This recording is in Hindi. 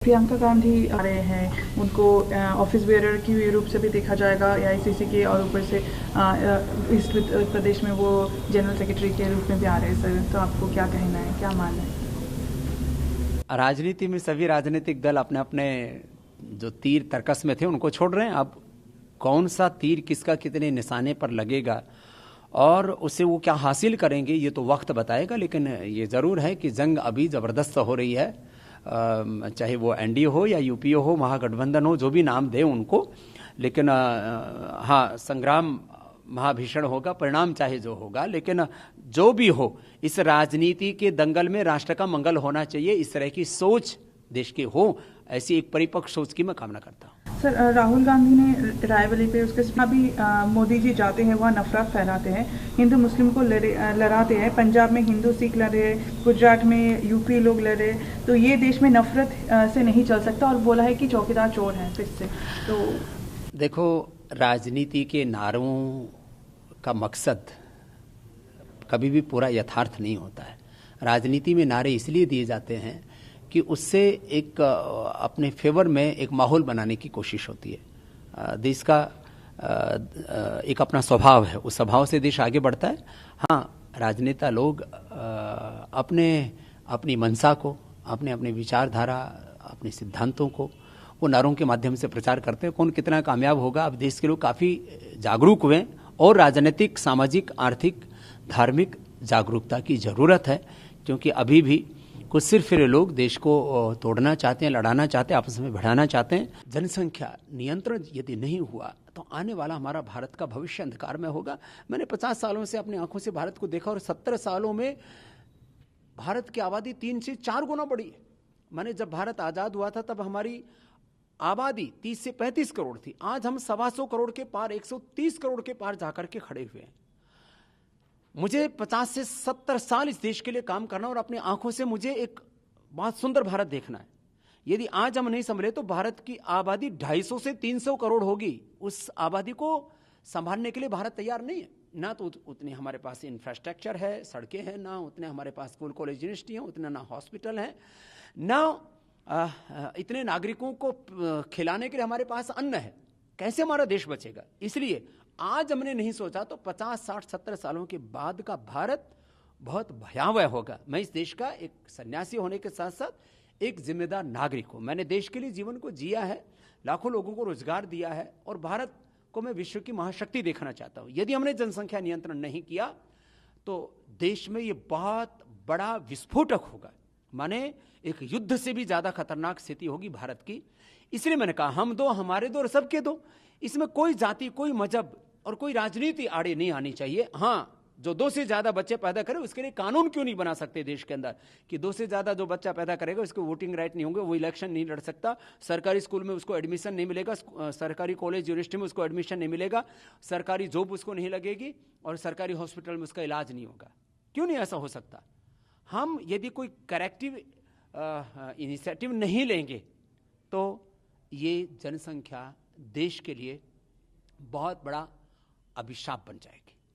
प्रियंका गांधी आ रहे हैं, उनको ऑफिस बेयरर की रूप से भी देखा जाएगा एआईसीसी के, और ऊपर से इस उत्तर प्रदेश में वो जनरल सेक्रेटरी के रूप में भी आ रहे हैं सर। तो आपको क्या कहना है, क्या मानना है? राजनीति में सभी राजनीतिक दल अपने अपने जो तीर तर्कस में थे उनको छोड़ रहे हैं। अब कौन सा तीर किसका कितने निशाने पर लगेगा और उससे वो क्या हासिल करेंगे ये तो वक्त बताएगा। लेकिन ये ज़रूर है कि जंग अभी ज़बरदस्त हो रही है, चाहे वो एनडीए हो या यूपीए हो, महागठबंधन हो, जो भी नाम दे उनको। लेकिन हाँ, संग्राम महाभीषण होगा, परिणाम चाहे जो होगा, लेकिन जो भी हो इस राजनीति के दंगल में राष्ट्र का मंगल होना चाहिए। इस तरह की सोच देश की हो, ऐसी एक परिपक्व सोच की मैं कामना करता हूँ। सर, राहुल गांधी ने रायबरेली पे उसके भी मोदी जी जाते हैं, वहाँ नफरत फैलाते हैं, हिंदू मुस्लिम को लड़ाते हैं। पंजाब में हिंदू सिख लड़े, गुजरात में यूपी लोग लड़े। तो ये देश में नफरत से नहीं चल सकता, और बोला है कि चौकीदार चोर है फिर से। तो देखो, राजनीति के नारों का मकसद कभी भी पूरा यथार्थ नहीं होता है। राजनीति में नारे इसलिए दिए जाते हैं कि उससे एक अपने फेवर में एक माहौल बनाने की कोशिश होती है। देश का एक अपना स्वभाव है, उस स्वभाव से देश आगे बढ़ता है। हाँ, राजनेता लोग अपनी मंशा को, अपने विचारधारा, अपने सिद्धांतों को वो नारों के माध्यम से प्रचार करते हैं। कौन कितना कामयाब होगा, अब देश के लोग काफ़ी जागरूक हुए और राजनीतिक, सामाजिक, आर्थिक, धार्मिक जागरूकता की ज़रूरत है। क्योंकि अभी भी कुछ सिर्फ लोग देश को तोड़ना चाहते हैं, लड़ाना चाहते हैं, आपस में भिड़ाना चाहते हैं। जनसंख्या नियंत्रण यदि नहीं हुआ तो आने वाला हमारा भारत का भविष्य अंधकार में होगा। मैंने 50 सालों से अपनी आंखों से भारत को देखा, और 70 सालों में भारत की आबादी 3 से 4 गुना बढ़ी है। मैंने जब भारत आज़ाद हुआ था तब हमारी आबादी 30 से 35 करोड़ थी। आज हम 125 करोड़ के पार, 130 करोड़ के पार जाकर के खड़े हुए हैं। मुझे 50 से 70 साल इस देश के लिए काम करना और अपनी आंखों से मुझे एक बहुत सुंदर भारत देखना है। यदि आज हम नहीं संभले तो भारत की आबादी 250 से 300 करोड़ होगी। उस आबादी को संभालने के लिए भारत तैयार नहीं है। ना तो उतनी हमारे पास इंफ्रास्ट्रक्चर है, सड़कें हैं, ना उतने हमारे पास स्कूल, कॉलेज, यूनिवर्सिटी हैं, उतना ना हॉस्पिटल है, ना इतने नागरिकों को खिलाने के लिए हमारे पास अन्न है। कैसे हमारा देश बचेगा? इसलिए आज हमने नहीं सोचा तो 50, 60, 70 सालों के बाद का भारत बहुत भयावह होगा। मैं इस देश का एक सन्यासी होने के साथ साथ एक जिम्मेदार नागरिक हूं। मैंने देश के लिए जीवन को जिया है, लाखों लोगों को रोजगार दिया है, और भारत को मैं विश्व की महाशक्ति देखना चाहता हूं। यदि हमने जनसंख्या नियंत्रण नहीं किया तो देश में ये बहुत बड़ा विस्फोटक होगा, माने एक युद्ध से भी ज्यादा खतरनाक स्थिति होगी भारत की। इसलिए मैंने कहा, हम दो, हमारे दो और सबके दो। इसमें कोई जाति, कोई मजहब और कोई राजनीति आड़े नहीं आनी चाहिए। हाँ, जो 2 से ज्यादा बच्चे पैदा करे उसके लिए कानून क्यों नहीं बना सकते देश के अंदर कि 2 से ज्यादा जो बच्चा पैदा करेगा उसको वोटिंग राइट नहीं होंगे, वो इलेक्शन नहीं लड़ सकता, सरकारी स्कूल में उसको एडमिशन नहीं मिलेगा, सरकारी कॉलेज, यूनिवर्सिटी में उसको एडमिशन नहीं मिलेगा, सरकारी जॉब उसको नहीं लगेगी, और सरकारी हॉस्पिटल में उसका इलाज नहीं होगा। क्यों नहीं ऐसा हो सकता? हम यदि कोई करेक्टिव इनिशिएटिव नहीं लेंगे तो ये जनसंख्या देश के लिए बहुत बड़ा अभिशाप बन जाएगी।